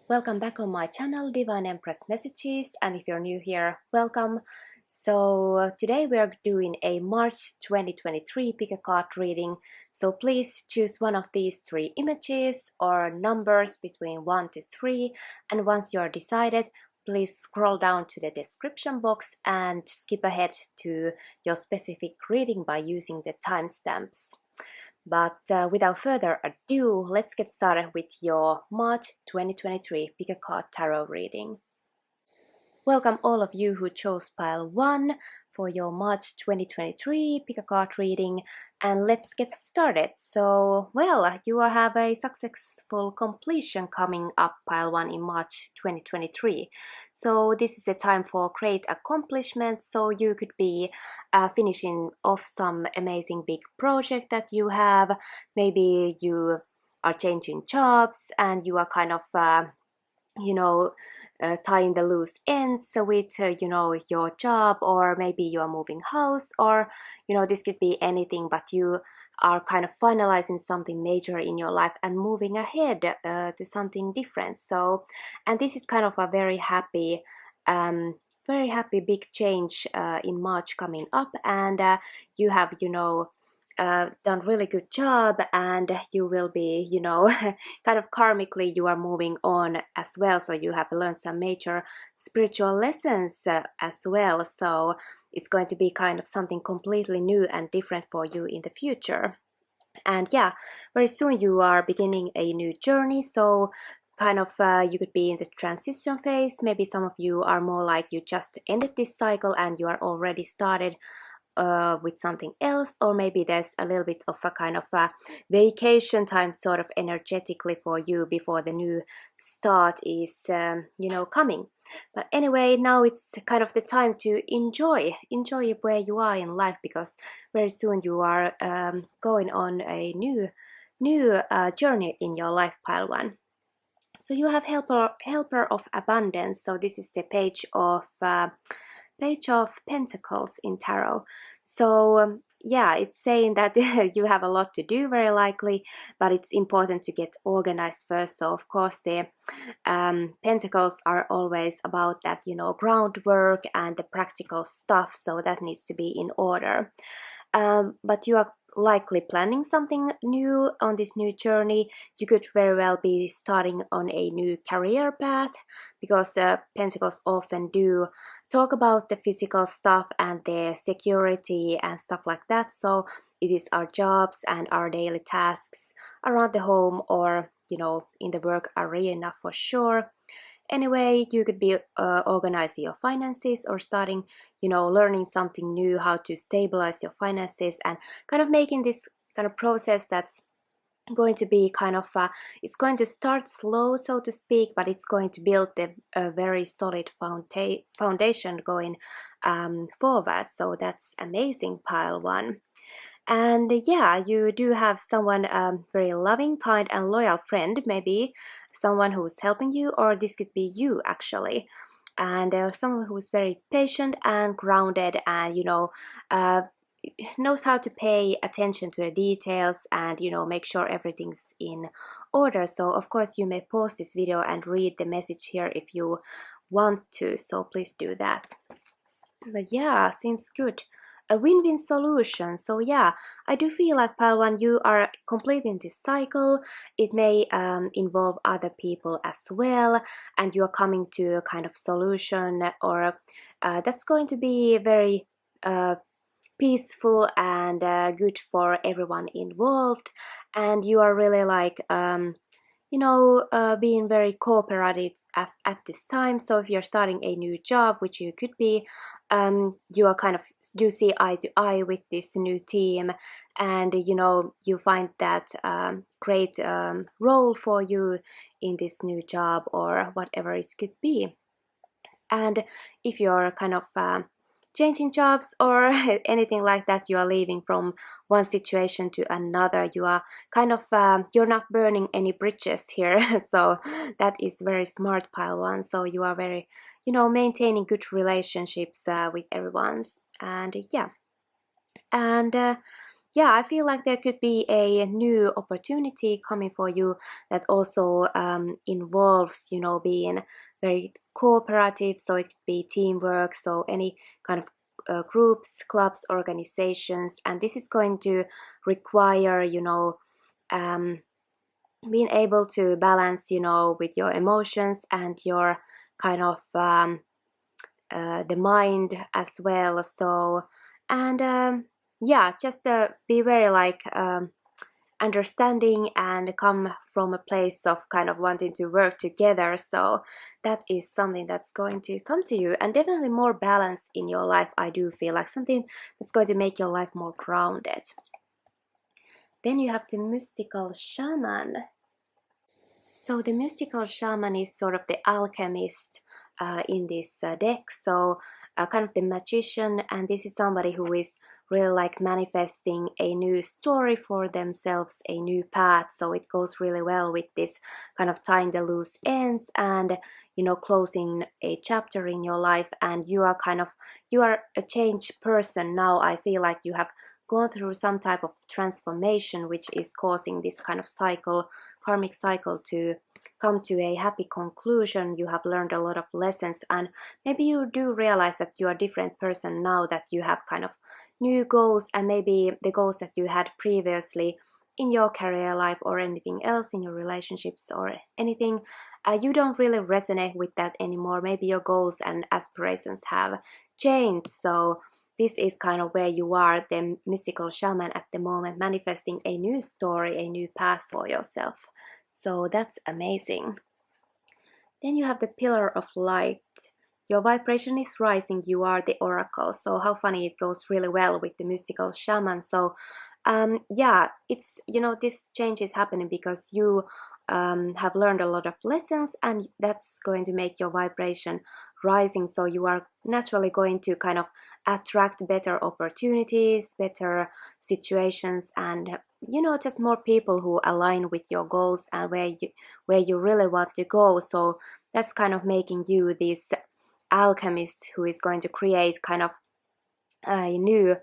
Welcome back on my channel, Divine Empress Messages, and if you're new here, welcome. So today we are doing a March 2023 pick a card reading. So please choose one of these three images or numbers between 1 to 3, and once you're decided, please scroll down to the description box and skip ahead to your specific reading by using the timestamps. But without further ado, let's get started with your March 2023 Pick a Card Tarot reading. Welcome all of you who chose pile 1 for your March 2023 Pick a Card reading, and let's get started. So, well, you have a successful completion coming up pile 1 in March 2023. So this is a time for great accomplishments, so you could be finishing off some amazing big project that you have. Maybe you are changing jobs and you are kind of tying the loose ends with your job, or maybe you are moving house, or this could be anything, but you are kind of finalizing something major in your life and moving ahead to something different. So, and this is kind of a very happy big change in March coming up, and you have done really good job, and you will be kind of karmically you are moving on as well, so you have learned some major spiritual lessons as well, so it's going to be kind of something completely new and different for you in the future. And yeah, very soon you are beginning a new journey, so kind of you could be in the transition phase. Maybe some of you are more like you just ended this cycle and you are already started with something else, or maybe there's a little bit of a kind of a vacation time sort of energetically for you before the new start is coming. But anyway, now it's kind of the time to enjoy where you are in life, because very soon you are going on a new journey in your life, pile 1. So you have helper of abundance. So this is the page of Pentacles in tarot. So yeah, it's saying that you have a lot to do, very likely, but it's important to get organized first. So of course the Pentacles are always about that groundwork and the practical stuff, so that needs to be in order. But you are likely planning something new on this new journey. You could very well be starting on a new career path, because Pentacles often do talk about the physical stuff and the security and stuff like that. So it is our jobs and our daily tasks around the home, or in the work arena for sure. Anyway, you could be organizing your finances, or starting learning something new, how to stabilize your finances, and kind of making this kind of process that's going to be kind of it's going to start slow, so to speak, but it's going to build a very solid foundation going forward. So that's amazing, pile 1. And yeah, you do have someone very loving, kind, and loyal friend, maybe someone who is helping you, or this could be you actually. And someone who is very patient and grounded, and knows how to pay attention to the details, and make sure everything's in order. So of course you may pause this video and read the message here if you want to, so please do that. But yeah, seems good. A win-win solution. So yeah, I do feel like, pile 1, you are completing this cycle. It may involve other people as well, and you are coming to a kind of solution, or that's going to be very peaceful and good for everyone involved. And you are really like being very cooperative at this time. So if you're starting a new job, which you could be, you are kind of, you see eye to eye with this new team, and you find that great role for you in this new job, or whatever it could be. And if you're kind of changing jobs or anything like that, you are leaving from one situation to another, you are kind of you're not burning any bridges here. So that is very smart, pile 1. So you are very maintaining good relationships with everyone's. And yeah, and yeah, I feel like there could be a new opportunity coming for you that also involves, being very cooperative. So it could be teamwork, so any kind of groups, clubs, organizations, and this is going to require, um, being able to balance, with your emotions and your kind of the mind as well. So, and yeah, just be very like understanding and come from a place of kind of wanting to work together. So that is something that's going to come to you, and definitely more balance in your life. I do feel like something that's going to make your life more grounded. Then you have the mystical shaman. So the mystical shaman is sort of the alchemist in this deck. So kind of the magician, and this is somebody who is really like manifesting a new story for themselves, a new path. So it goes really well with this kind of tying the loose ends and closing a chapter in your life. And you are a changed person now. I feel like you have gone through some type of transformation, which is causing this kind of karmic cycle to come to a happy conclusion. You have learned a lot of lessons, and maybe you do realize that you are a different person now, that you have kind of new goals, and maybe the goals that you had previously in your career life or anything else in your relationships or anything, you don't really resonate with that anymore. Maybe your goals and aspirations have changed. So this is kind of where you are, the mystical shaman at the moment, manifesting a new story, a new path for yourself. So that's amazing. Then you have the pillar of light. Your vibration is rising, you are the oracle. So how funny, it goes really well with the mystical shaman. So yeah, it's, this change is happening because you have learned a lot of lessons, and that's going to make your vibration rising. So you are naturally going to kind of attract better opportunities, better situations, and just more people who align with your goals and where you really want to go. So that's kind of making you this alchemist who is going to create kind of a new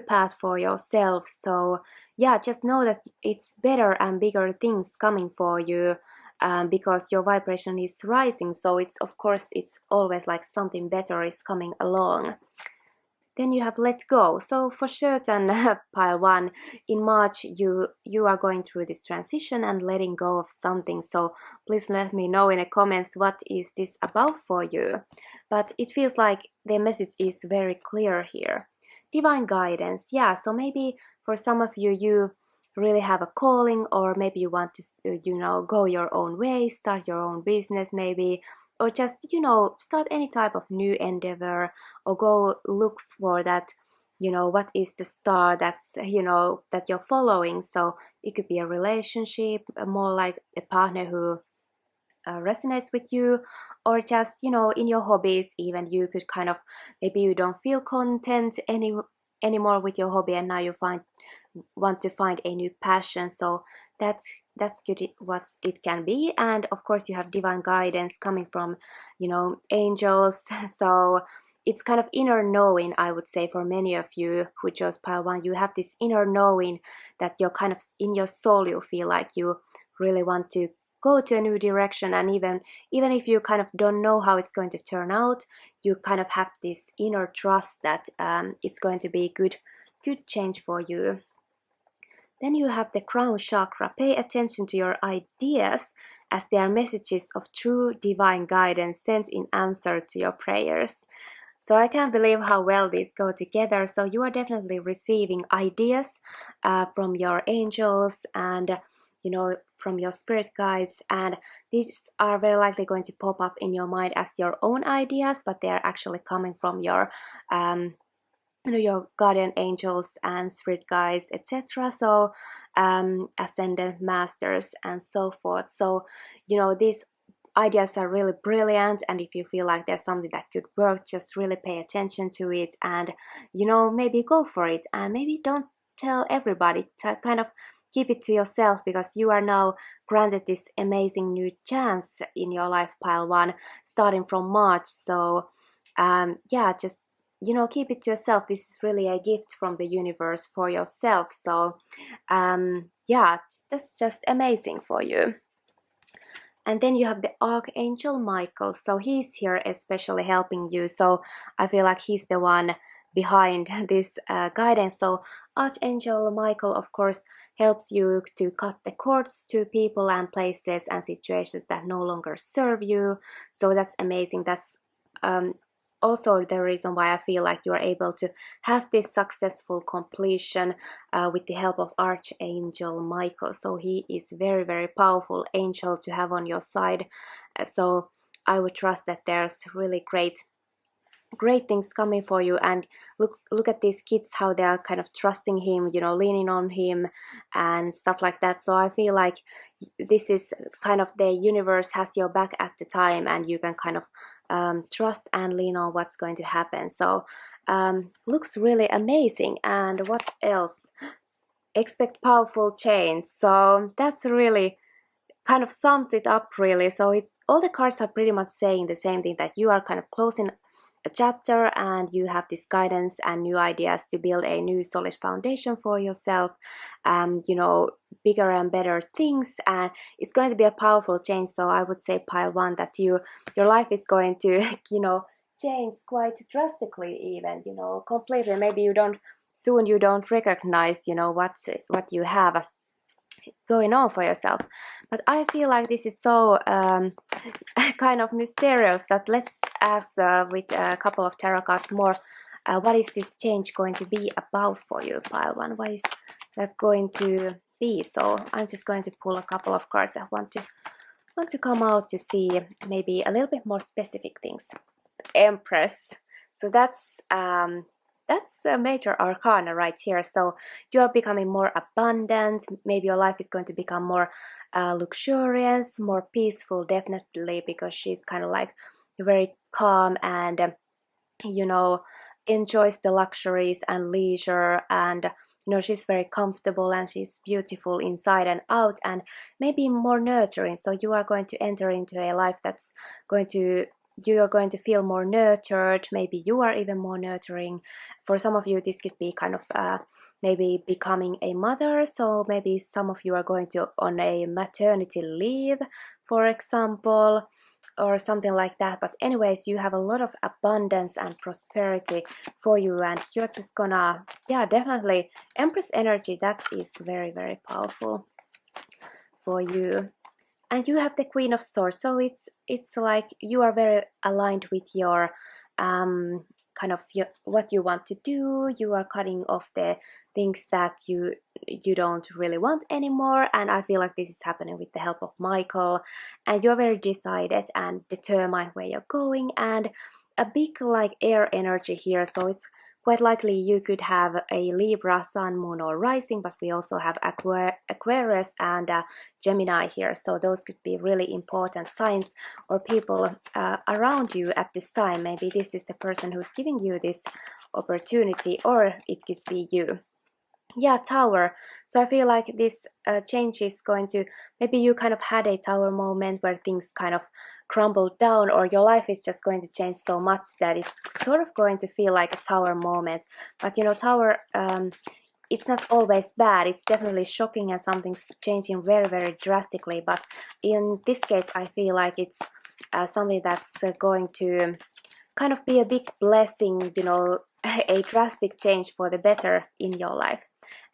path for yourself. So yeah, just know that it's better and bigger things coming for you, because your vibration is rising. So it's, of course, it's always like something better is coming along. Then you have let go. So for certain, pile one, in March you are going through this transition and letting go of something. So please let me know in the comments what is this about for you. But it feels like the message is very clear here. Divine guidance. Yeah, so maybe for some of you, you really have a calling, or maybe you want to go your own way, start your own business maybe, or just start any type of new endeavor, or go look for that, what is the star that's that you're following. So it could be a relationship, more like a partner who resonates with you, or just in your hobbies. Even you could kind of, maybe you don't feel content anymore with your hobby, and now you want to find a new passion. So that's good, what it can be. And of course you have divine guidance coming from angels. So it's kind of inner knowing, I would say, for many of you who chose pile one. You have this inner knowing that you're kind of in your soul, you feel like you really want to go to a new direction. And even if you kind of don't know how it's going to turn out, you kind of have this inner trust that it's going to be good change for you. Then you have the crown chakra. Pay attention to your ideas, as they are messages of true divine guidance sent in answer to your prayers. So I can't believe how well these go together. So you are definitely receiving ideas from your angels and from your spirit guides, and these are very likely going to pop up in your mind as your own ideas, but they are actually coming from your your guardian angels and spirit guides, etc. So ascended masters and so forth. So these ideas are really brilliant, and if you feel like there's something that could work, just really pay attention to it, and maybe go for it, and maybe don't tell everybody, to kind of keep it to yourself, because you are now granted this amazing new chance in your life, pile one, starting from March. So yeah, just you know, keep it to yourself. This is really a gift from the universe for yourself. So yeah, that's just amazing for you. And then you have the Archangel Michael. So he's here especially helping you. So I feel like he's the one behind this guidance. So Archangel Michael, of course, helps you to cut the cords to people and places and situations that no longer serve you. So that's amazing. That's um, also the reason why I feel like you are able to have this successful completion with the help of Archangel Michael. So he is very, very powerful angel to have on your side. So I would trust that there's really great things coming for you. And look at these kids, how they are kind of trusting him, you know, leaning on him and stuff like that. So I feel like this is kind of the universe has your back at the time, and you can kind of trust and lean on what's going to happen. So looks really amazing. And what else? Expect powerful change. So that's really kind of sums it up really. So all the cards are pretty much saying the same thing, that you are kind of closing a chapter and you have this guidance and new ideas to build a new solid foundation for yourself, you know, bigger and better things, and it's going to be a powerful change. So I would say, pile one, that your life is going to you know, change quite drastically, even, you know, completely. Maybe you don't recognize, you know, what you have going on for yourself. But I feel like this is so kind of mysterious that let's ask with a couple of tarot cards more, what is this change going to be about for you, pile one? What is that going to be? So I'm just going to pull a couple of cards that want to come out to see maybe a little bit more specific things. Empress. So that's a major arcana right here. So you are becoming more abundant. Maybe your life is going to become more luxurious, more peaceful, definitely, because she's kind of like very calm and you know, enjoys the luxuries and leisure, and you know, she's very comfortable and she's beautiful inside and out, and maybe more nurturing. So you are going to enter into a life that's going to, you are going to feel more nurtured. Maybe you are even more nurturing. For some of you, this could be kind of maybe becoming a mother. So maybe some of you are going to on a maternity leave, for example, or something like that. But anyways, you have a lot of abundance and prosperity for you, and you're just gonna, yeah, definitely Empress energy, that is very, very powerful for you. And you have the Queen of Swords, so it's like you are very aligned with your kind of what you want to do. You are cutting off the things that you don't really want anymore, and I feel like this is happening with the help of Michael, and you're very decided and determined where you're going, and a big like air energy here. So it's quite likely you could have a Libra, Sun, Moon, or Rising, but we also have Aquarius and Gemini here. So those could be really important signs or people around you at this time. Maybe this is the person who's giving you this opportunity, or it could be you. Yeah, Tower. So I feel like this change is going to, maybe you kind of had a Tower moment where things kind of crumbled down, or your life is just going to change so much that it's sort of going to feel like a Tower moment. But you know, Tower, it's not always bad. It's definitely shocking and something's changing very, very drastically. But in this case, I feel like it's something that's going to kind of be a big blessing, you know, a drastic change for the better in your life.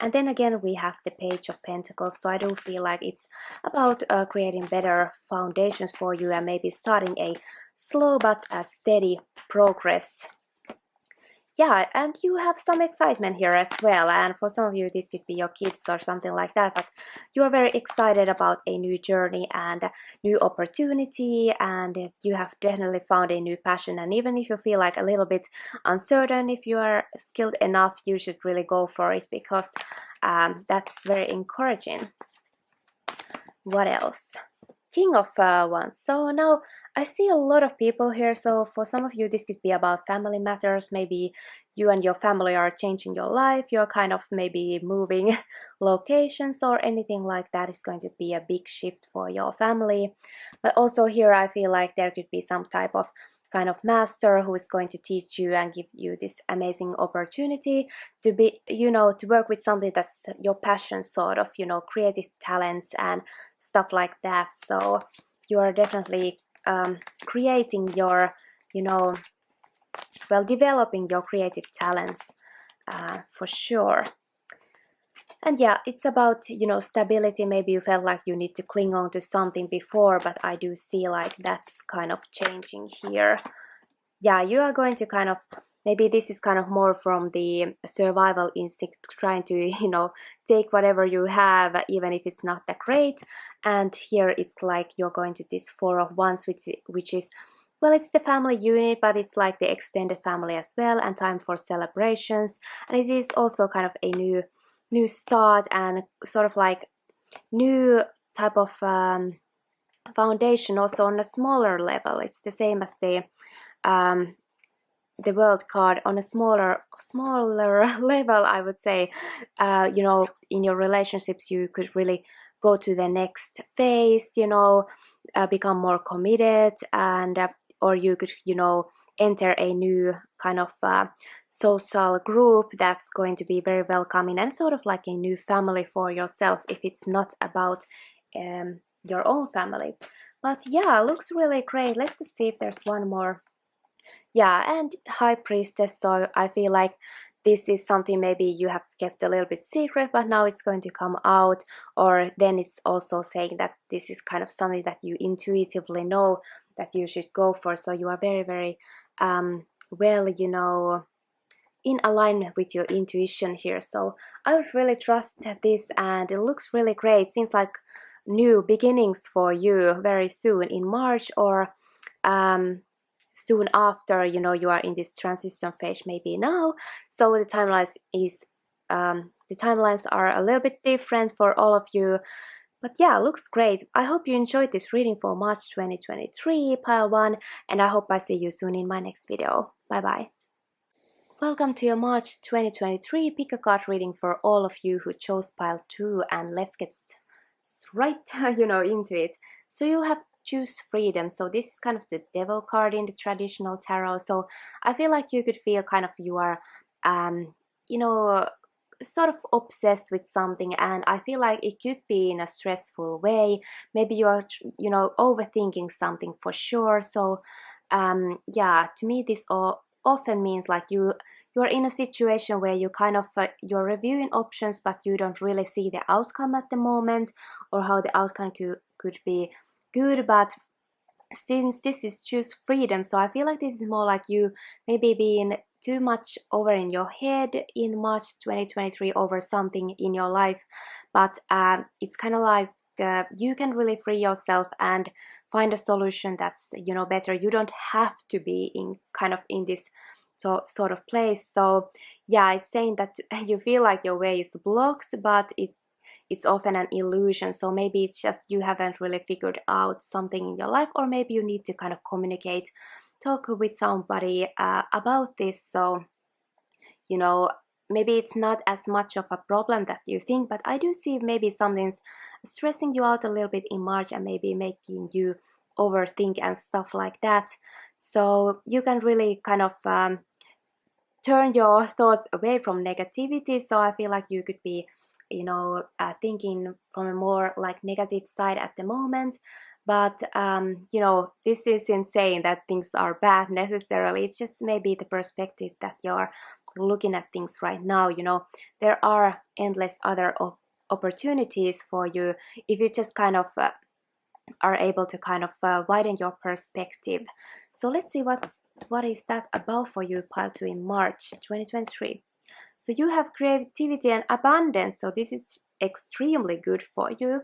And then again, we have the Page of Pentacles. So I do feel like it's about creating better foundations for you, and maybe starting a slow but a steady progress. Yeah, and you have some excitement here as well, and for some of you this could be your kids or something like that, but you are very excited about a new journey and a new opportunity, and you have definitely found a new passion. And even if you feel like a little bit uncertain if you are skilled enough, you should really go for it, because that's very encouraging. What else? King of Wands. So now I see a lot of people here. So for some of you, this could be about family matters. Maybe you and your family are changing your life. You're kind of maybe moving locations or anything like that. Is going to be a big shift for your family. But also here, I feel like there could be some type of kind of master who is going to teach you and give you this amazing opportunity to be, to work with something that's your passion, sort of, creative talents and stuff like that. So you are definitely creating your, developing your creative talents for sure. And yeah, it's about, stability. Maybe you felt like you need to cling on to something before, but I do see like that's kind of changing here. Yeah, you are going to kind of, maybe this is kind of more from the survival instinct, trying to, take whatever you have, even if it's not that great. And here it's like you're going to this Four of Wands, which is, well, it's the family unit, but it's like the extended family as well, and time for celebrations. And it is also kind of a new start and sort of like new type of foundation, also on a smaller level. It's the same as the world card on a smaller level, I would say. In your relationships, you could really go to the next phase, become more committed, and or you could, enter a new kind of social group that's going to be very welcoming and sort of like a new family for yourself, if it's not about your own family. But yeah, looks really great. Let's just see if there's one more. Yeah, and High Priestess, so I feel like this is something maybe you have kept a little bit secret, but now it's going to come out. Or then it's also saying that this is kind of something that you intuitively know that you should go for. So you are very, very well, in alignment with your intuition here. So I would really trust this, and it looks really great. Seems like new beginnings for you very soon in March, or soon after, you are in this transition phase maybe now. So the timelines are a little bit different for all of you. But yeah, looks great. I hope you enjoyed this reading for March 2023, pile 1, and I hope I see you soon in my next video. Bye bye. Welcome to your March 2023 pick a card reading for all of you who chose pile 2, and let's get right into it. So you have choose freedom. So this is kind of the devil card in the traditional tarot. So I feel like you could feel kind of you are sort of obsessed with something, and I feel like it could be in a stressful way. Maybe you are overthinking something for sure. So yeah, to me this often means like you're in a situation where you kind of you're reviewing options, but you don't really see the outcome at the moment, or how the outcome could be good. But since this is choose freedom, so I feel like this is more like you maybe being too much over in your head in March 2023 over something in your life. But it's kind of like you can really free yourself and find a solution that's better. You don't have to be in this sort of place. So yeah, it's saying that you feel like your way is blocked, but it's often an illusion. So maybe it's just you haven't really figured out something in your life, or maybe you need to kind of talk with somebody about this. So maybe it's not as much of a problem that you think, but I do see maybe something's stressing you out a little bit in March and maybe making you overthink and stuff like that. So you can really kind of turn your thoughts away from negativity. So I feel like you could be thinking from a more like negative side at the moment. But this isn't saying that things are bad necessarily. It's just maybe the perspective that you're looking at things right now. There are endless other opportunities for you if you just kind of are able to kind of widen your perspective. So let's see what is that about for you, pile 2, in March 2023. So you have creativity and abundance. So this is extremely good for you.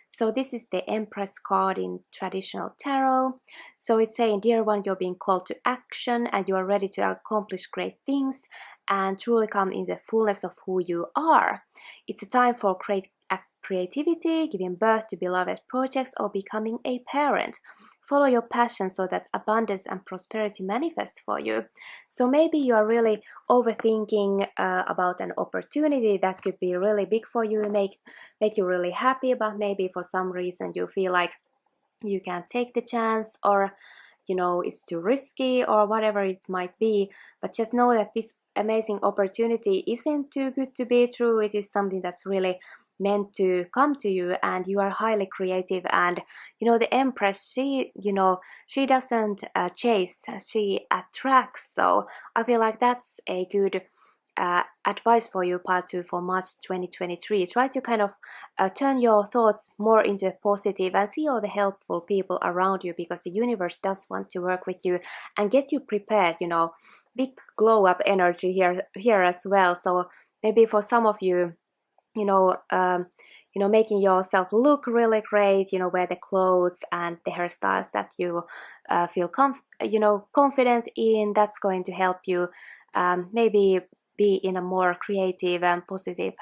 So this is the Empress card in traditional tarot. So it's saying, dear one, you're being called to action and you are ready to accomplish great things and truly come in the fullness of who you are. It's a time for creativity, giving birth to beloved projects, or becoming a parent. Follow your passion so that abundance and prosperity manifest for you. So maybe you are really overthinking about an opportunity that could be really big for you, make you really happy, but maybe for some reason you feel like you can't take the chance, or it's too risky or whatever it might be. But just know that this amazing opportunity isn't too good to be true. It is something that's really meant to come to you, and you are highly creative. And the Empress, she doesn't chase, she attracts. So I feel like that's a good advice for you, part 2 for March 2023. Try to kind of turn your thoughts more into positive and see all the helpful people around you, because the universe does want to work with you and get you prepared. Big glow up energy here as well. So maybe for some of you, you know um, making yourself look really great, wear the clothes and the hairstyles that you feel confident in. That's going to help you maybe be in a more creative and positive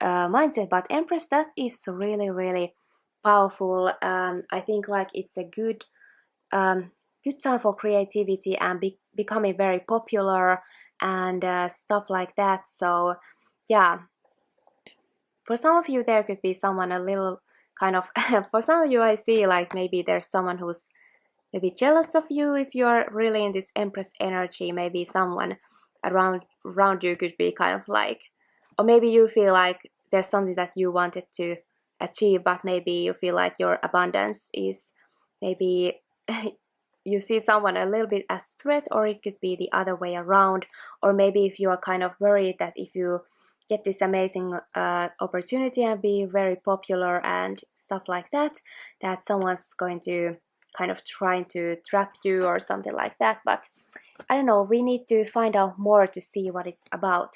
mindset. But Empress, that is really, really powerful. I think like it's a good time for creativity and becoming very popular and stuff like that. So yeah, for some of you there could be someone a little kind of for some of you I see like maybe there's someone who's maybe jealous of you if you're really in this Empress energy. Maybe someone around you could be kind of like, or maybe you feel like there's something that you wanted to achieve, but maybe you feel like your abundance is maybe you see someone a little bit as threat, or it could be the other way around. Or maybe if you are kind of worried that if you get this amazing opportunity and be very popular and stuff like that, that someone's going to kind of trying to trap you or something like that. But I don't know, we need to find out more to see what it's about.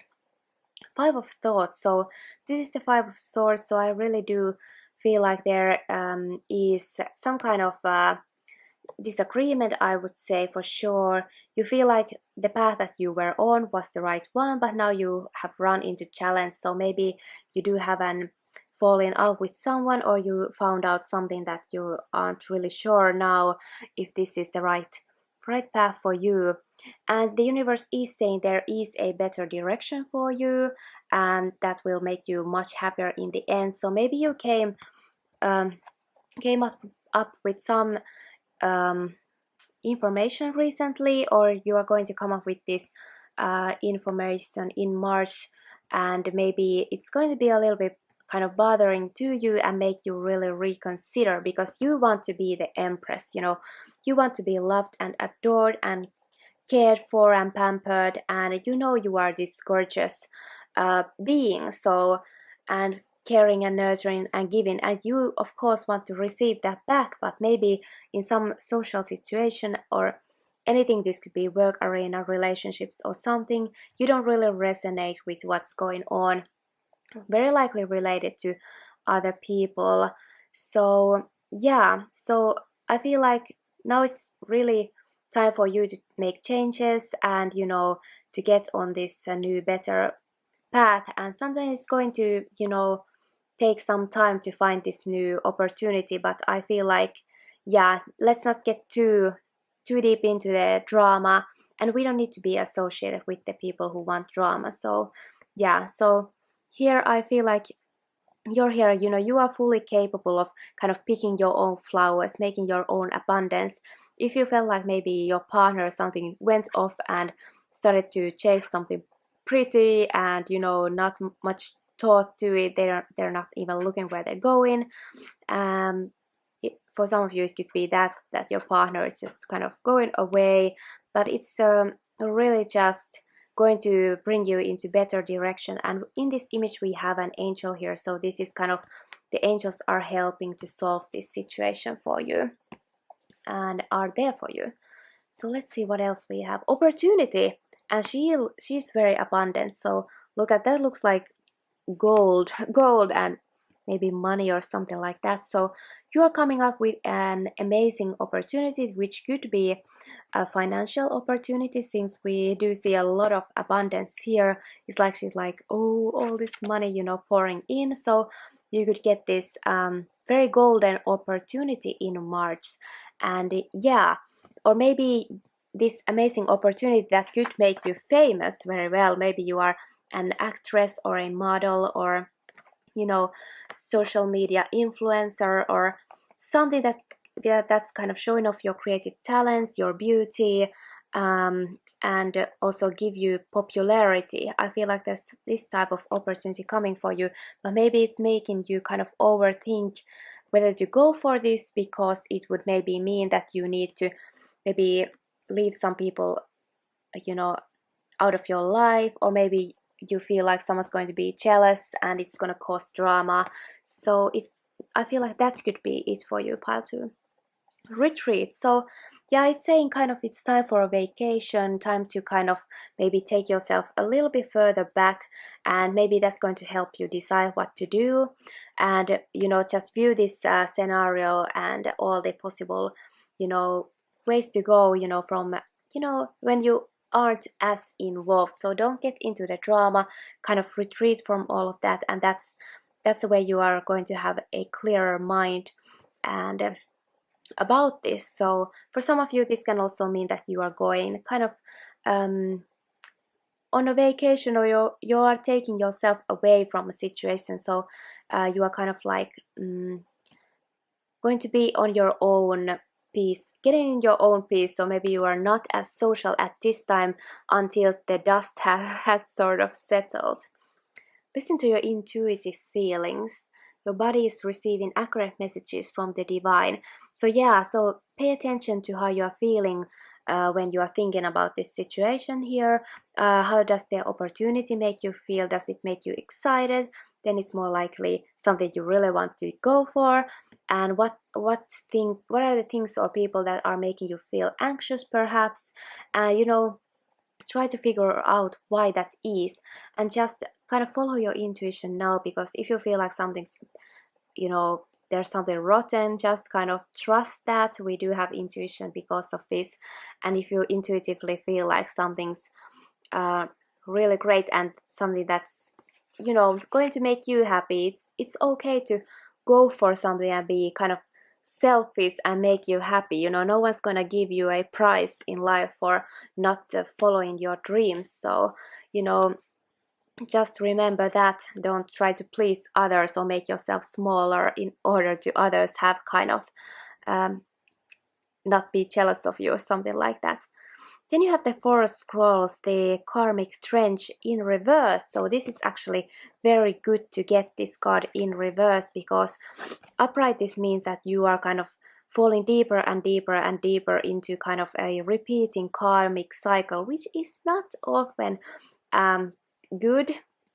Five of Thoughts. So this is the Five of Swords. So I really do feel like there is some kind of disagreement, I would say, for sure. You feel like the path that you were on was the right one, but now you have run into challenge. So maybe you do have an fallen out with someone, or you found out something that you aren't really sure now if this is the right path for you. And the universe is saying there is a better direction for you, and that will make you much happier in the end. So maybe you um, came up with some um, information recently, or you are going to come up with this information in March, and maybe it's going to be a little bit kind of bothering to you and make you really reconsider, because you want to be the Empress. You want to be loved and adored and cared for and pampered, and you are this gorgeous being. So, and caring and nurturing and giving, and you of course want to receive that back. But maybe in some social situation or anything, this could be work arena, relationships or something, you don't really resonate with what's going on, very likely related to other people. So yeah, so I feel like now it's really time for you to make changes and to get on this new better path. And sometimes it's going to take some time to find this new opportunity. But I feel like, yeah, let's not get too deep into the drama, and we don't need to be associated with the people who want drama. So yeah, so here I feel like you're here, you are fully capable of kind of picking your own flowers, making your own abundance. If you felt like maybe your partner or something went off and started to chase something pretty and not much thought to it, they're not even looking where they're going. For some of you it could be that your partner is just kind of going away, but it's really just going to bring you into better direction. And in this image we have an angel here, so this is kind of the angels are helping to solve this situation for you and are there for you. So let's see what else we have. Opportunity, and she's very abundant. So look at that, looks like gold and maybe money or something like that. So you are coming up with an amazing opportunity, which could be a financial opportunity, since we do see a lot of abundance here. It's like she's like, oh, all this money pouring in. So you could get this very golden opportunity in March. And yeah, or maybe this amazing opportunity that could make you famous very well. Maybe you are an actress or a model, or social media influencer, or something that that's kind of showing off your creative talents, your beauty, and also give you popularity. I feel like there's this type of opportunity coming for you, but maybe it's making you kind of overthink whether to go for this, because it would maybe mean that you need to maybe leave some people, you know, out of your life, or maybe you feel like someone's going to be jealous and it's going to cause drama. So I feel like that could be it for you, pile 2. Retreat. So yeah, it's saying kind of it's time for a vacation, time to kind of maybe take yourself a little bit further back, and maybe that's going to help you decide what to do, and just view this scenario and all the possible ways to go, from when you aren't as involved. So don't get into the drama, kind of retreat from all of that, and that's the way you are going to have a clearer mind and about this. So for some of you, this can also mean that you are going kind of on a vacation, or you are taking yourself away from a situation. So you are kind of like going to be on your own peace, getting in your own peace. So maybe you are not as social at this time until the dust has sort of settled. Listen to your intuitive feelings. Your body is receiving accurate messages from the divine. So yeah, so pay attention to how you are feeling when you are thinking about this situation here. How does the opportunity make you feel? Does it make you excited? Then it's more likely something you really want to go for. And what are the things or people that are making you feel anxious, perhaps? Try to figure out why that is, and just kind of follow your intuition now, because if you feel like something's there's something rotten, just kind of trust that we do have intuition because of this. And if you intuitively feel like something's really great and something that's going to make you happy, it's okay to go for something and be kind of selfish and make you happy. No one's gonna give you a prize in life for not following your dreams. So just remember that. Don't try to please others or make yourself smaller in order to others have kind of not be jealous of you or something like that. Then you have the Four of Scrolls, the Karmic Trench in reverse. So this is actually very good to get this card in reverse, because upright, this means that you are kind of falling deeper and deeper and deeper into kind of a repeating karmic cycle, which is not often good.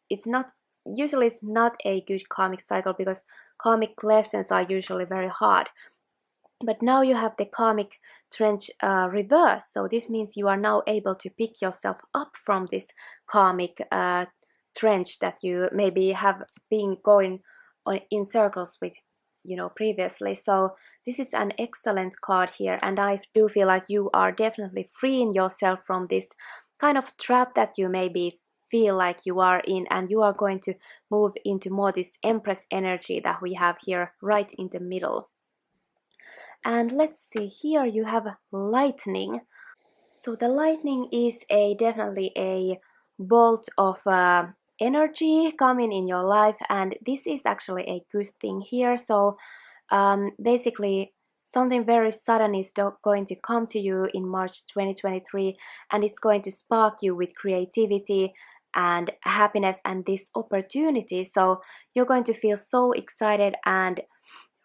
It's not usually, it's not a good karmic cycle, because karmic lessons are usually very hard. But now you have the karmic trench reverse, so this means you are now able to pick yourself up from this karmic trench that you maybe have been going on in circles with previously. So this is an excellent card here, and I do feel like you are definitely freeing yourself from this kind of trap that you maybe feel like you are in, and you are going to move into more this Empress energy that we have here right in the middle. And let's see, here you have lightning. So the lightning is definitely a bolt of energy coming in your life, and this is actually a good thing here. So basically, something very sudden is going to come to you in March 2023, and it's going to spark you with creativity and happiness and this opportunity. So you're going to feel so excited and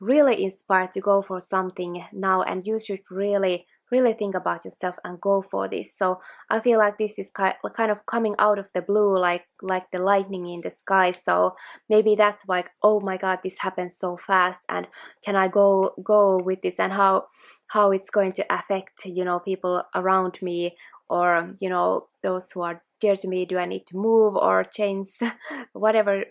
really inspired to go for something now, and you should really think about yourself and go for this. So I feel like this is kind of coming out of the blue, like the lightning in the sky. So maybe that's like, oh my god, this happens so fast, and can I go with this, and how it's going to affect people around me, or those who are dear to me. Do I need to move or change whatever?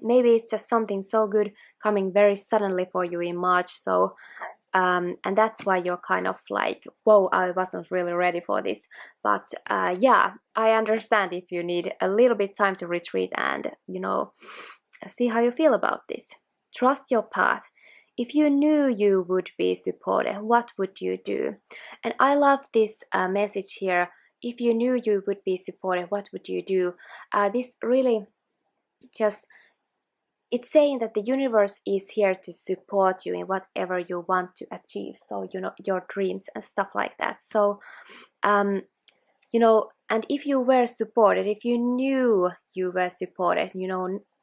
Maybe it's just something so good coming very suddenly for you in March. So and that's why you're kind of like, whoa, I wasn't really ready for this. But yeah, I understand if you need a little bit time to retreat and see how you feel about this. Trust your path. If you knew you would be supported, what would you do? And I love this message here. If you knew you would be supported, what would you do? This really just it's saying that the universe is here to support you in whatever you want to achieve. So, your dreams and stuff like that. So, and if you were supported, if you knew you were supported,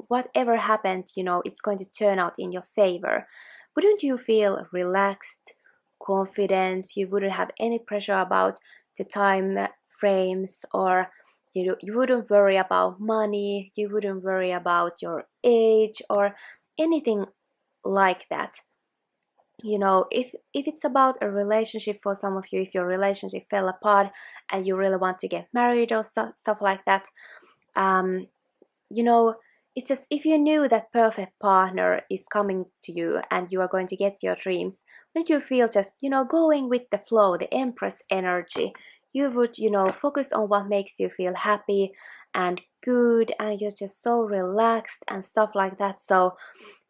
whatever happened, it's going to turn out in your favor, wouldn't you feel relaxed, confident? You wouldn't have any pressure about the time frames, or you wouldn't worry about money, you wouldn't worry about your age or anything like that. If it's about a relationship, for some of you, if your relationship fell apart and you really want to get married or stuff like that, um it's just, if you knew that perfect partner is coming to you and you are going to get your dreams, wouldn't you feel just going with the flow, the Empress energy? You would focus on what makes you feel happy and good, and you're just so relaxed and stuff like that. So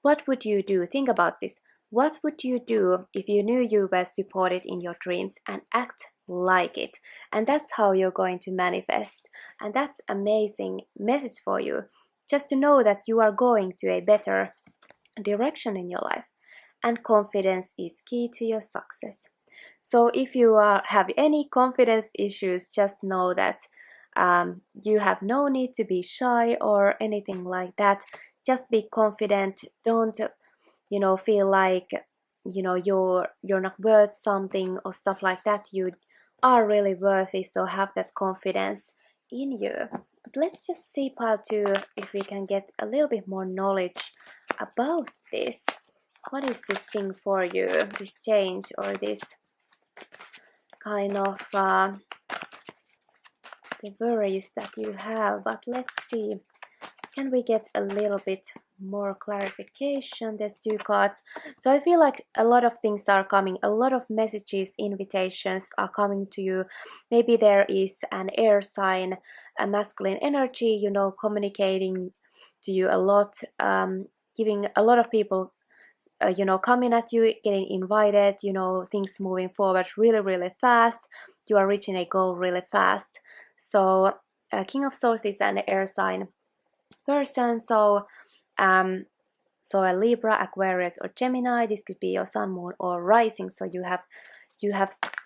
what would you do? Think about this. What would you do if you knew you were supported in your dreams, and act like it? And that's how you're going to manifest. And that's amazing message for you. Just to know that you are going to a better direction in your life. And confidence is key to your success. So if you have any confidence issues, just know that you have no need to be shy or anything like that. Just be confident. Don't feel like you're not worth something or stuff like that. You are really worthy, so have that confidence in you. But let's just see, pile 2, if we can get a little bit more knowledge about this. What is this thing for you, this change, or this kind of the worries that you have? But let's see, can we get a little bit more clarification? There's 2 cards. So I feel like a lot of things are coming, a lot of messages, invitations are coming to you. Maybe there is an air sign, a masculine energy, communicating to you a lot, giving a lot of people coming at you, getting invited, things moving forward really, really fast. You are reaching a goal really fast. So King of Swords is an air sign person. So a Libra, Aquarius, or Gemini. This could be your sun, moon, or rising. So you have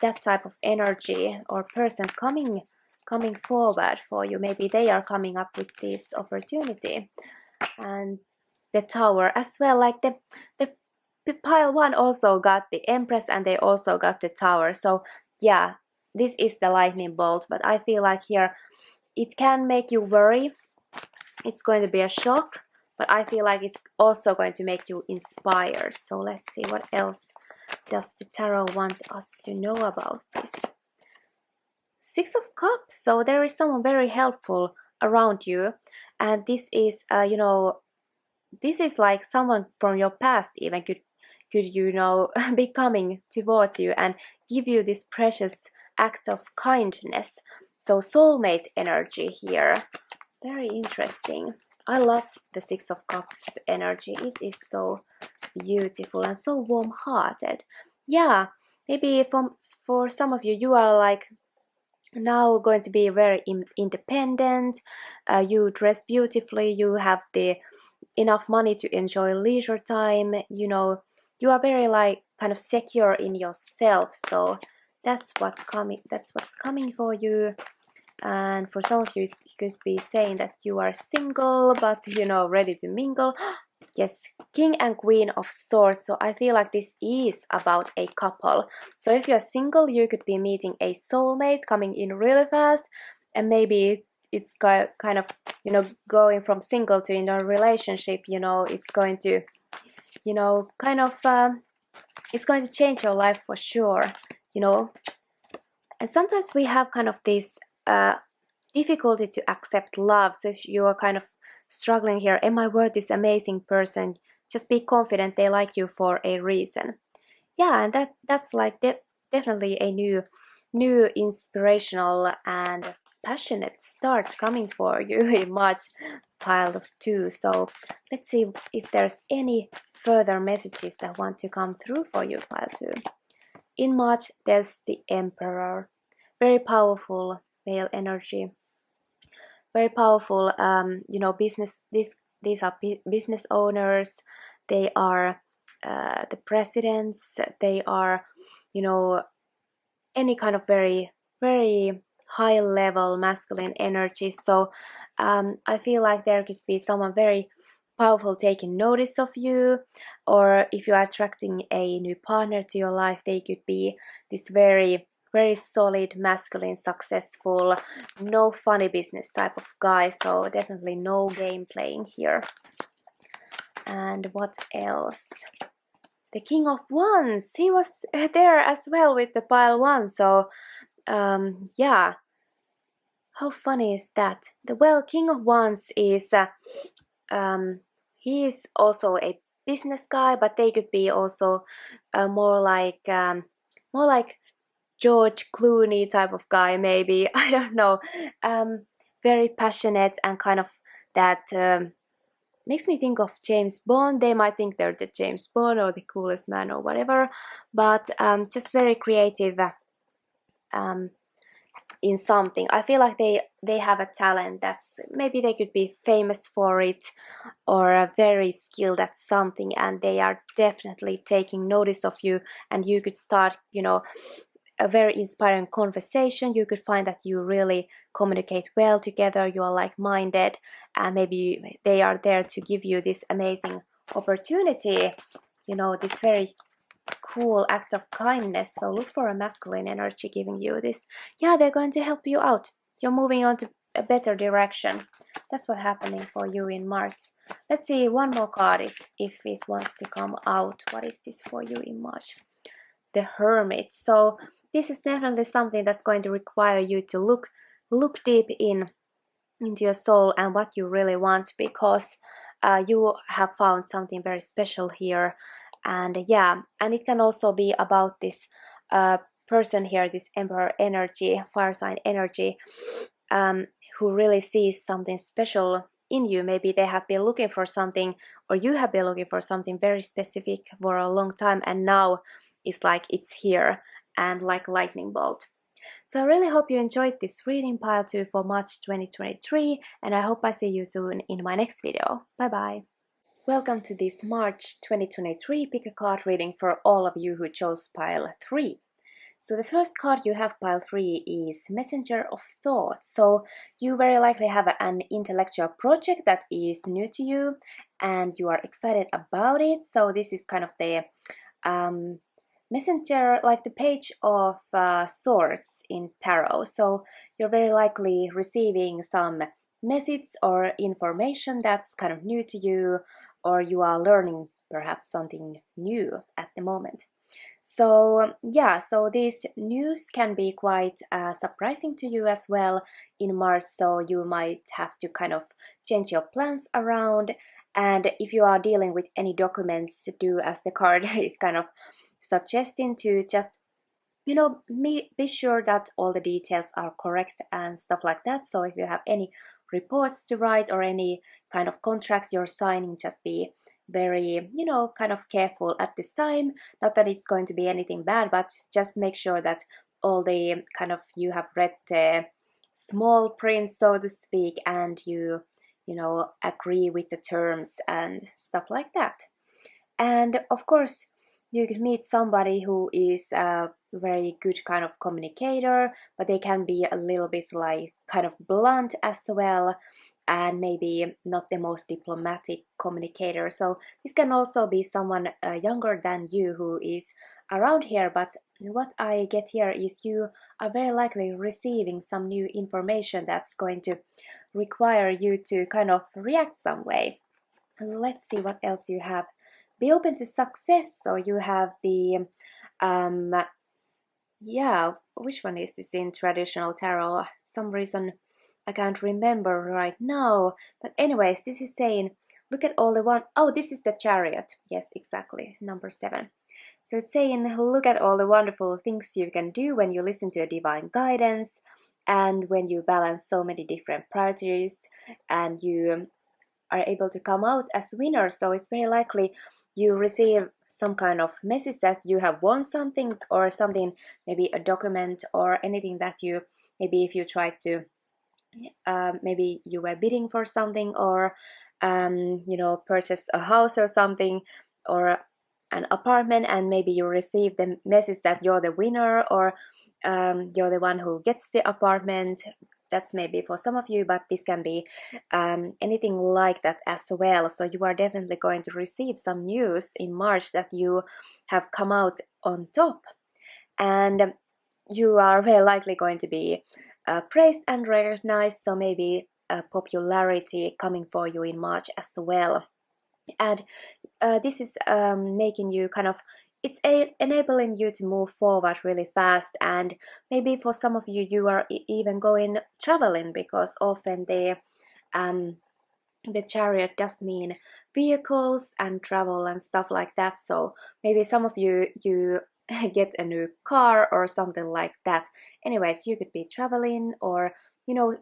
that type of energy or person coming forward for you. Maybe they are coming up with this opportunity. And the Tower as well, like the pile 1 also got the Empress, and they also got the Tower. So yeah, this is the lightning bolt, but I feel like here it can make you worry. It's going to be a shock, but I feel like it's also going to make you inspired. So let's see, what else does the tarot want us to know about this? 6 of Cups. So there is someone very helpful around you, and this is this is like someone from your past even could be coming towards you and give you this precious act of kindness. So soulmate energy here. Very interesting. I love the 6 of Cups energy. It is so beautiful and so warm-hearted. Yeah, maybe for some of you, you are like now going to be very independent. You dress beautifully. You have the enough money to enjoy leisure time. You are very like kind of secure in yourself. So that's what's coming for you. And for some of you, it could be saying that you are single, but ready to mingle. Yes, King and Queen of Swords. So I feel like this is about a couple. So if you're single, you could be meeting a soulmate coming in really fast, and maybe it's kind of going from single to in a relationship. It's going to kind of it's going to change your life for sure. And sometimes we have kind of this difficulty to accept love. So if you are kind of struggling here, am I worth this amazing person? Just be confident they like you for a reason. Yeah, and that's like definitely a new inspirational and passionate start coming for you in March, pile of 2. So let's see if there's any further messages that want to come through for you, pile 2. In March, there's the Emperor. Very powerful male energy. Very powerful, business. This these are business owners, they are the presidents, they are, you know, any kind of very, very high level masculine energy. So I feel like there could be someone very powerful taking notice of you, or if you are attracting a new partner to your life, they could be this very, very solid, masculine, successful, no funny business type of guy. So definitely no game playing here. And what else? The King of Wands, he was there as well with the pile one. So yeah, how funny is that? The King of Wands is he is also a business guy, but they could be also more like George Clooney type of guy, maybe. I don't know. Very passionate and kind of that makes me think of James Bond. They might think they're the James Bond or the coolest man or whatever, but just very creative in something. I feel like they have a talent that's maybe they could be famous for it, or very skilled at something, and they are definitely taking notice of you, and you could start, a very inspiring conversation. You could find that you really communicate well together, you are like-minded, and maybe they are there to give you this amazing opportunity, this very cool act of kindness. So look for a masculine energy giving you this. Yeah, they're going to help you out. You're moving on to a better direction. That's what's happening for you in March. Let's see one more card if it wants to come out. What is this for you in March? The Hermit. So this is definitely something that's going to require you to look deep into your soul and what you really want, because you have found something very special here. And yeah, and it can also be about this person here, this Emperor energy, fire sign energy, who really sees something special in you. Maybe they have been looking for something, or you have been looking for something very specific for a long time, and now it's like it's here, and like lightning bolt. So I really hope you enjoyed this reading pile 2 for March 2023, and I hope I see you soon in my next video. Bye bye. Welcome to this March 2023 pick a card reading for all of you who chose pile 3. So the first card you have, pile 3, is Messenger of Thoughts. So you very likely have an intellectual project that is new to you and you are excited about it. So this is kind of the messenger, like the page of swords in tarot. So you're very likely receiving some message or information that's kind of new to you, or you are learning perhaps something new at the moment. So yeah, so this news can be quite surprising to you as well in March, so you might have to kind of change your plans around. And if you are dealing with any documents, do as the card is kind of suggesting, to just be sure that all the details are correct and stuff like that. So if you have any reports to write or any kind of contracts you're signing, just be very kind of careful at this time. Not that it's going to be anything bad, but just make sure that all the kind of you have read the small print, so to speak, and you agree with the terms and stuff like that. And of course, you can meet somebody who is a very good kind of communicator, but they can be a little bit like kind of blunt as well, and maybe not the most diplomatic communicator. So this can also be someone younger than you who is around here. But what I get here is you are very likely receiving some new information that's going to require you to kind of react some way. Let's see what else you have. Be open to success. So you have the which one is this in traditional tarot? Some reason I can't remember right now, but anyways, this is saying look at all the this is the Chariot. Yes, exactly, number 7. So it's saying look at all the wonderful things you can do when you listen to a divine guidance, and when you balance so many different priorities, and you are able to come out as winners. So it's very likely you receive some kind of message that you have won something, or something, maybe a document or anything that you, maybe if you tried to maybe you were bidding for something, or purchase a house or something, or an apartment, and maybe you receive the message that you're the winner, or you're the one who gets the apartment. That's maybe for some of you, but this can be anything like that as well. So you are definitely going to receive some news in March that you have come out on top, and you are very likely going to be praised and recognized. So maybe popularity coming for you in March as well. And this is making you kind of, it's enabling you to move forward really fast. And maybe for some of you, you are even going traveling, because often the chariot does mean vehicles and travel and stuff like that. So maybe some of you get a new car or something like that. Anyways, you could be traveling, or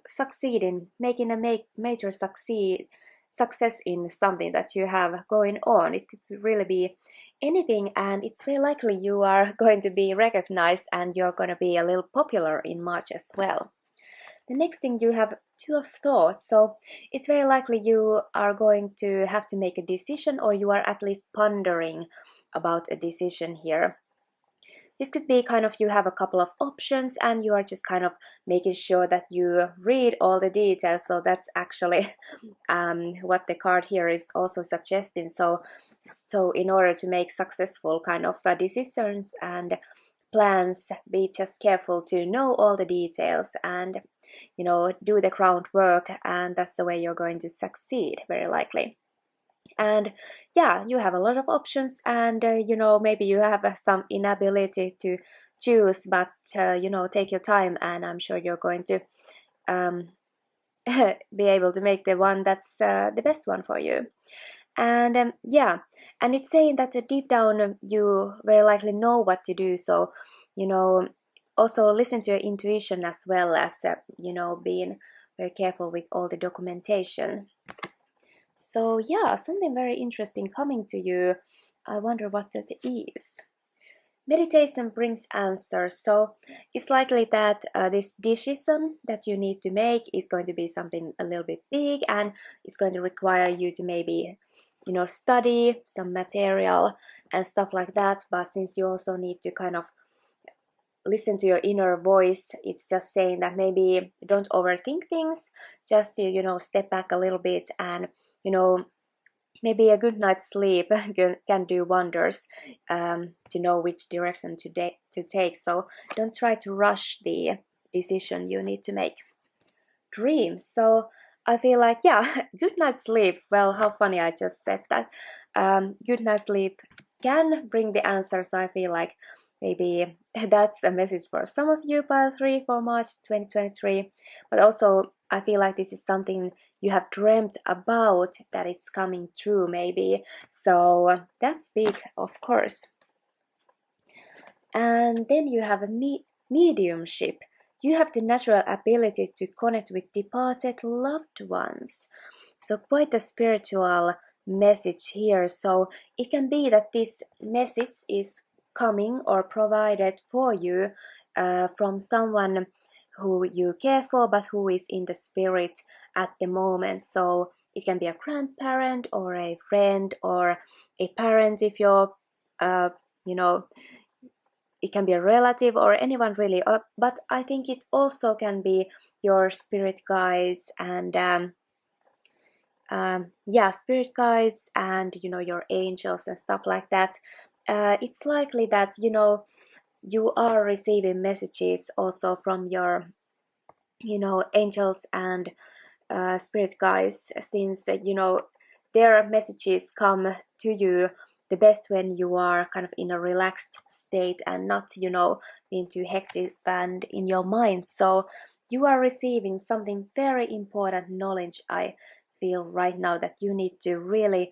succeeding, making a major success in something that you have going on. It could really be anything, and it's very likely you are going to be recognized and you're going to be a little popular in March as well. The next thing, you have Two of Thoughts. So it's very likely you are going to have to make a decision, or you are at least pondering about a decision here. This could be kind of, you have a couple of options and you are just kind of making sure that you read all the details. So that's actually what the card here is also suggesting. So in order to make successful kind of decisions and plans, be just careful to know all the details and do the groundwork, and that's the way you're going to succeed, very likely. And yeah, you have a lot of options, and maybe you have some inability to choose, but take your time, and I'm sure you're going to be able to make the one that's the best one for you. And and it's saying that deep down you very likely know what to do. So also listen to your intuition, as well as being very careful with all the documentation. So yeah, something very interesting coming to you. I wonder what that is. Meditation brings answers. So it's likely that this decision that you need to make is going to be something a little bit big, and it's going to require you to maybe study some material and stuff like that. But since you also need to kind of listen to your inner voice, it's just saying that maybe don't overthink things, just step back a little bit, and maybe a good night's sleep can do wonders to know which direction to take. So don't try to rush the decision you need to make. Dreams. So I feel like, yeah, good night's sleep. Well, how funny, I just said that. Good night's sleep can bring the answer. So I feel like maybe that's a message for some of you, pile 3 for March 2023. But also, I feel like this is something you have dreamt about, that it's coming true maybe. So that's big, of course. And then you have a mediumship. You have the natural ability to connect with departed loved ones. So quite a spiritual message here. So it can be that this message is coming or provided for you from someone who you care for, but who is in the spirit at the moment. So it can be a grandparent or a friend or a parent if you're, it can be a relative or anyone really. But I think it also can be your spirit guides and spirit guides and your angels and stuff like that. It's likely that you are receiving messages also from your angels and spirit guides, since their messages come to you the best when you are kind of in a relaxed state and not being too hectic and in your mind. So you are receiving something very important knowledge, I feel right now, that you need to really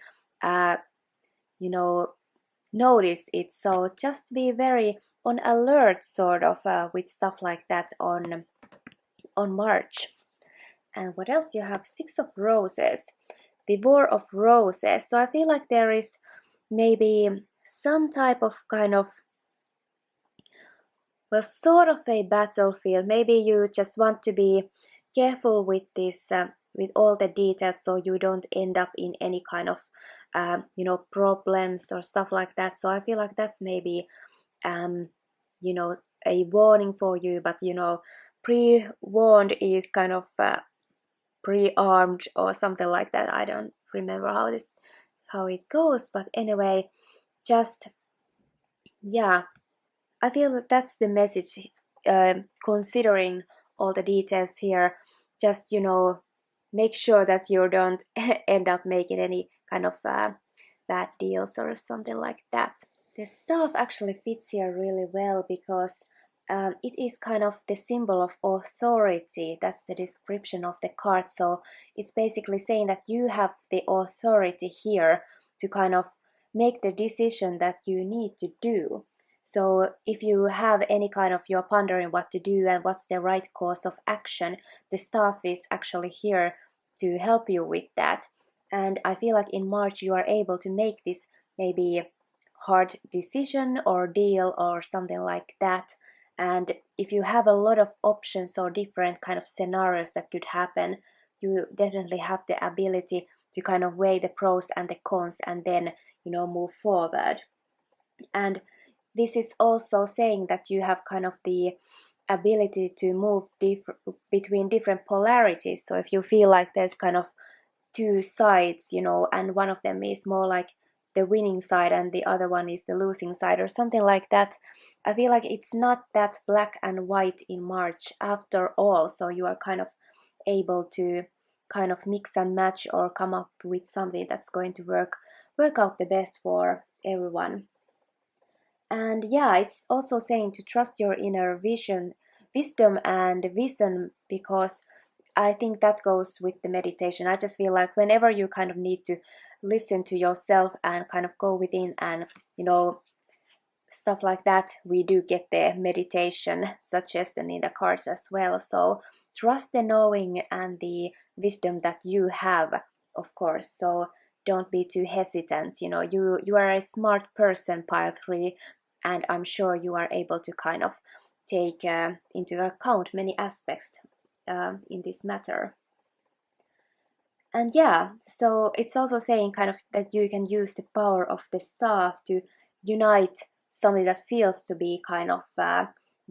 notice it. So just be very on alert sort of with stuff like that on March. And what else? You have 6 of Roses, the War of Roses. So I feel like there is maybe some type of kind of, well, sort of a battlefield. Maybe you just want to be careful with this with all the details, so you don't end up in any kind of problems or stuff like that. So I feel like that's maybe you know a warning for you, but pre-warned is kind of pre-armed or something like that. I don't remember how it goes, but anyway, just yeah, I feel that that's the message. Considering all the details here, just make sure that you don't end up making any kind of bad deals or something like that. The staff actually fits here really well because it is kind of the symbol of authority. That's the description of the card. So it's basically saying that you have the authority here to kind of make the decision that you need to do. So if you have any kind of, you're pondering what to do and what's the right course of action, the staff is actually here to help you with that. And I feel like in March you are able to make this maybe hard decision or deal or something like that. And if you have a lot of options or different kind of scenarios that could happen, you definitely have the ability to kind of weigh the pros and the cons and then move forward. And this is also saying that you have kind of the ability to move between different polarities. So if you feel like there's kind of two sides, and one of them is more like the winning side and the other one is the losing side or something like that, I feel like it's not that black and white in March after all. So you are kind of able to kind of mix and match or come up with something that's going to work out the best for everyone. And yeah, it's also saying to trust your inner wisdom and vision, because I think that goes with the meditation. I just feel like whenever you kind of need to listen to yourself and kind of go within and, stuff like that, we do get the meditation suggestion in the cards as well. So trust the knowing and the wisdom that you have, of course. So don't be too hesitant. You are a smart person, pile 3, and I'm sure you are able to kind of take into account many aspects in this matter. And yeah, so it's also saying kind of that you can use the power of the staff to unite something that feels to be kind of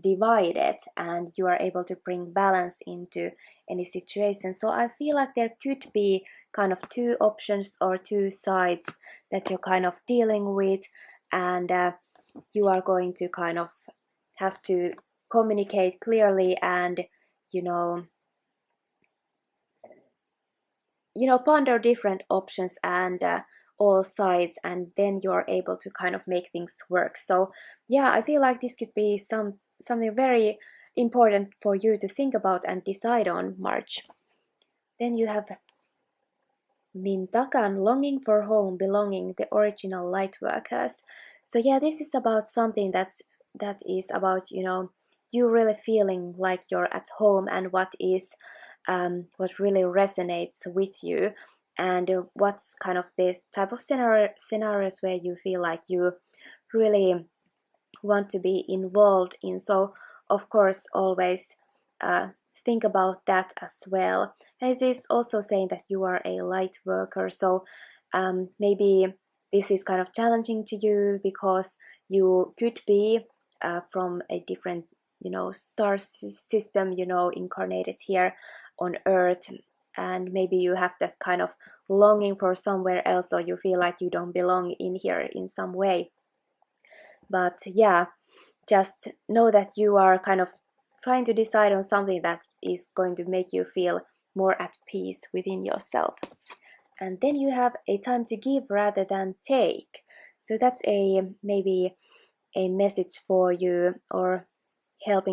divided, and you are able to bring balance into any situation. So I feel like there could be kind of two options or two sides that you're kind of dealing with, and you are going to kind of have to communicate clearly and you know ponder different options and all sides, and then you're able to kind of make things work. So yeah, I feel like this could be something very important for you to think about and decide on, March. Then you have Mintakan, longing for home, belonging, the original light workers. So yeah, this is about something that is about you really feeling like you're at home, and what really resonates with you, and what's kind of this type of scenarios where you feel like you really want to be involved in. So of course always uh, think about that as well. And it is also saying that you are a light worker, so maybe this is kind of challenging to you because you could be from a different star system, incarnated here on earth, and maybe you have that kind of longing for somewhere else, or you feel like you don't belong in here in some way. But yeah, just know that you are kind of trying to decide on something that is going to make you feel more at peace within yourself. And then you have a time to give rather than take. So that's maybe a message for you, or help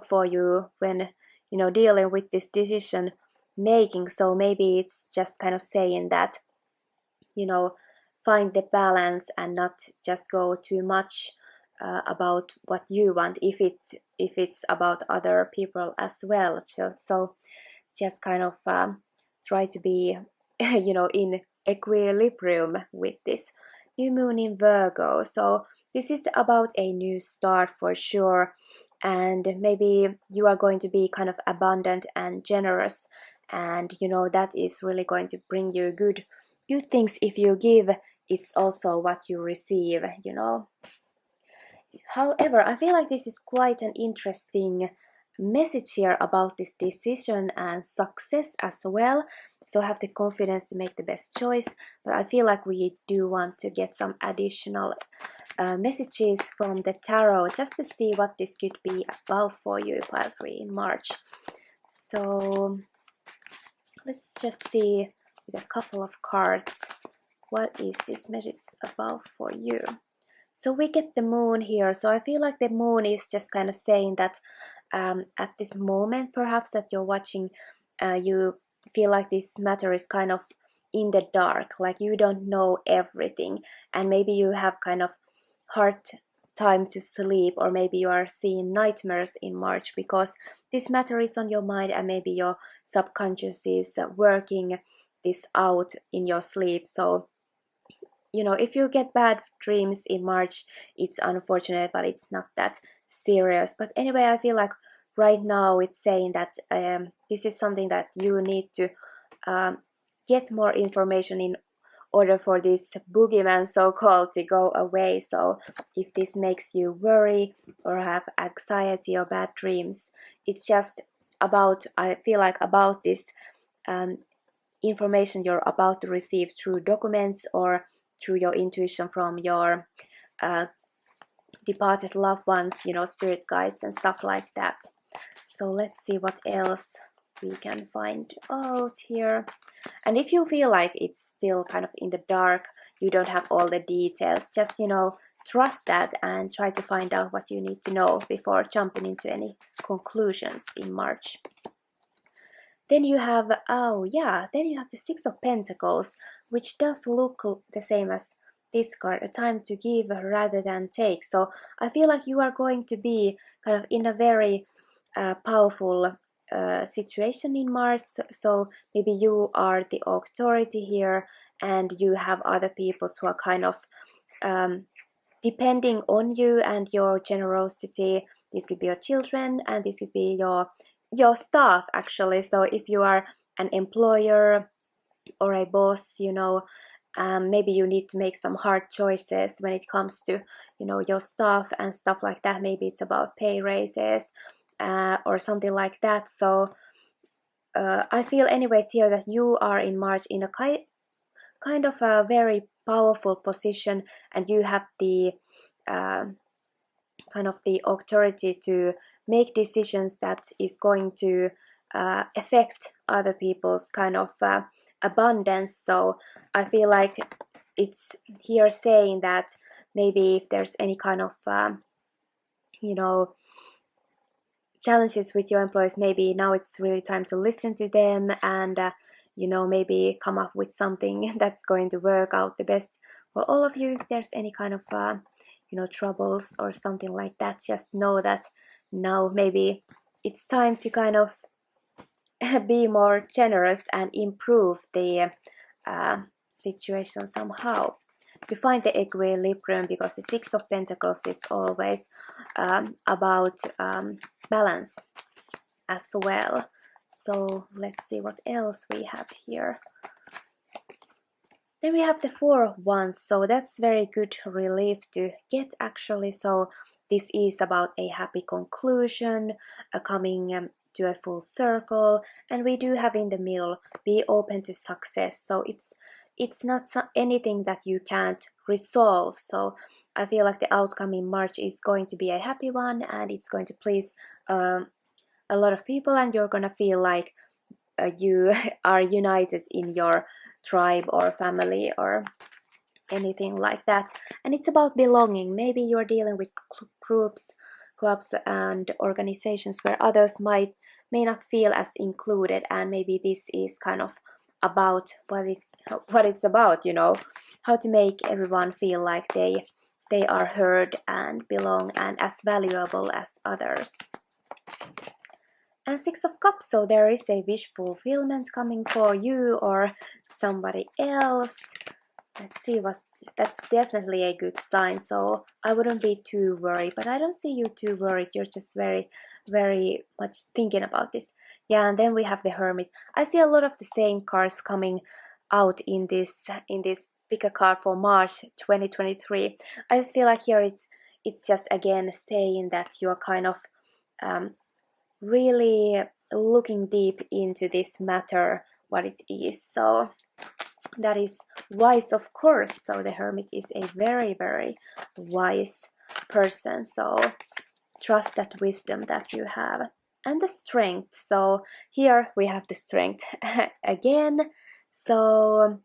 for you when dealing with this decision making. So maybe it's just kind of saying that find the balance and not just go too much about what you want, if it's about other people as well. So just kind of try to be in equilibrium with this new moon in Virgo. So this is about a new start for sure, and maybe you are going to be kind of abundant and generous, and you know that is really going to bring you good things. If you give, it's also what you receive, you know. However, I feel like this is quite an interesting message here about this decision and success as well. So have the confidence to make the best choice. But I feel like we do want to get some additional messages from the tarot just to see what this could be about for you, pile 3 in March. So let's just see with a couple of cards, what is this message about for you? So we get the moon here. So I feel like the moon is just kind of saying that at this moment, perhaps that you're watching, you feel like this matter is kind of in the dark, like you don't know everything, and maybe you have kind of hard time to sleep, or maybe you are seeing nightmares in March because this matter is on your mind, and maybe your subconscious is working this out in your sleep. So you know, if you get bad dreams in March, it's unfortunate, but it's not that serious. But anyway, I feel like right now it's saying that this is something that you need to get more information in order for this boogeyman, so-called, to go away. So if this makes you worry or have anxiety or bad dreams, it's just about, I feel like, about this information you're about to receive through documents or through your intuition from your departed loved ones, you know, spirit guides and stuff like that. So let's see what else we can find out here. And if you feel like it's still kind of in the dark, you don't have all the details, just, you know, trust that and try to find out what you need to know before jumping into any conclusions in March. Then you have, oh yeah, then you have the Six of Pentacles, which does look the same as this card, a time to give rather than take. So I feel like you are going to be kind of in a very powerful situation in March. So maybe you are the authority here, and you have other people who are kind of depending on you and your generosity. This could be your children, and this could be your staff, actually. So if you are an employer or a boss, you know, maybe you need to make some hard choices when it comes to, you know, your staff and stuff like that. Maybe it's about pay raises or something like that. So I feel anyways here that you are in March in a kind of a very powerful position, and you have the kind of the authority to make decisions that is going to affect other people's kind of abundance. So I feel like it's here saying that maybe if there's any kind of you know, challenges with your employees, maybe now it's really time to listen to them and you know, maybe come up with something that's going to work out the best for all of you. If there's any kind of you know, troubles or something like that, just know that now maybe it's time to kind of be more generous and improve the situation somehow, to find the equilibrium, because the Six of Pentacles is always about balance as well. So let's see what else we have here. Then we have the Four of Wands, so that's very good relief to get, actually. So this is about a happy conclusion, coming to a full circle, and we do have in the middle, be open to success. So it's not anything that you can't resolve. So I feel like the outcome in March is going to be a happy one, and it's going to please a lot of people, and you're gonna feel like you are united in your tribe or family or anything like that. And it's about belonging. Maybe you're dealing with groups, clubs and organizations where others may not feel as included, and maybe this is kind of about what it's about, you know, how to make everyone feel like they are heard and belong and as valuable as others. And Six of Cups, so there is a wish fulfillment coming for you or somebody else. Let's see, that's definitely a good sign. So I wouldn't be too worried, but I don't see you too worried. You're just very, very much thinking about this. Yeah, and then we have the Hermit. I see a lot of the same cards coming out in this pick a card for March 2023. I just feel like here it's just again saying that you are kind of um, really looking deep into this matter, what it is. So that is wise, of course. So the Hermit is a very, very wise person. So trust that wisdom that you have. And the strength. So here we have the strength again. So,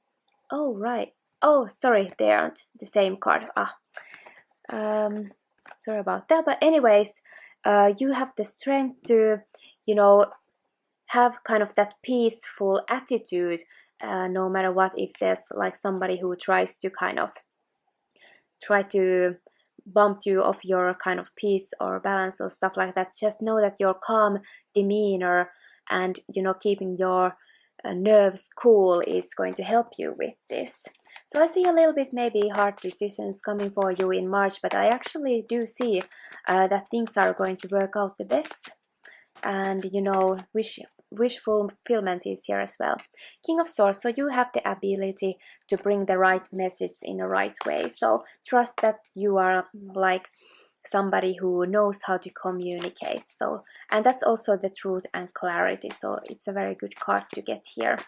oh, right. Oh, sorry, they aren't the same card. Um, sorry about that. But anyways, you have the strength to, you know, have kind of that peaceful attitude, no matter what. If there's like somebody who tries to kind of try to bump you off your kind of peace or balance or stuff like that, just know that your calm demeanor and keeping your nerves cool is going to help you with this. So I see a little bit maybe hard decisions coming for you in March, but I actually do see that things are going to work out the best, and wish fulfillment is here as well. King of Swords, so you have the ability to bring the right message in the right way. So trust that you are like somebody who knows how to communicate. So, and that's also the truth and clarity. So it's a very good card to get here.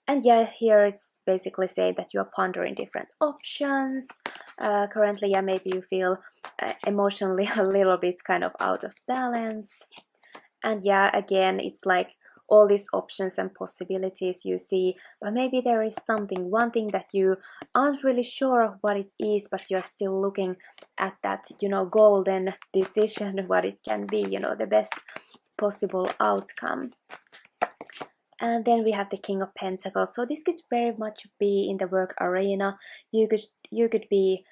And yeah, here it's basically saying that you are pondering different options. Currently, yeah, maybe you feel emotionally a little bit kind of out of balance. And yeah, again, it's like all these options and possibilities you see, but maybe there is one thing that you aren't really sure of what it is, but you're still looking at that, golden decision, what it can be, the best possible outcome. And then we have the King of Pentacles. So this could very much be in the work arena. You could be,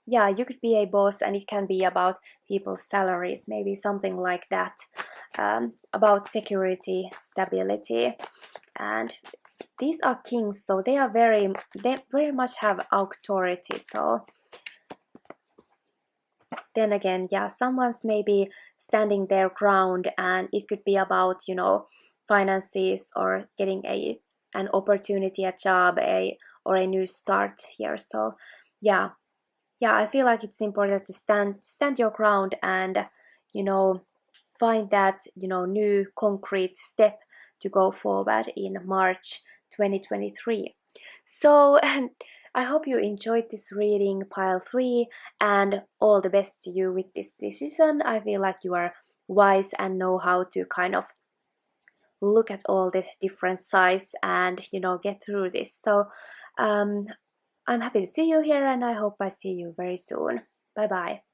yeah, you could be a boss, and it can be about people's salaries, maybe something like that, about security, stability. And these are kings, so they very much have authority. So then again, yeah, someone's maybe standing their ground, and it could be about, finances or getting an opportunity, a job, or a new start here. So yeah, I feel like it's important to stand your ground and find that new concrete step to go forward in March 2023. So and I hope you enjoyed this reading, pile 3, and all the best to you with this decision. I feel like you are wise and know how to kind of look at all the different sides and get through this. So I'm happy to see you here, and I hope I see you very soon. Bye bye.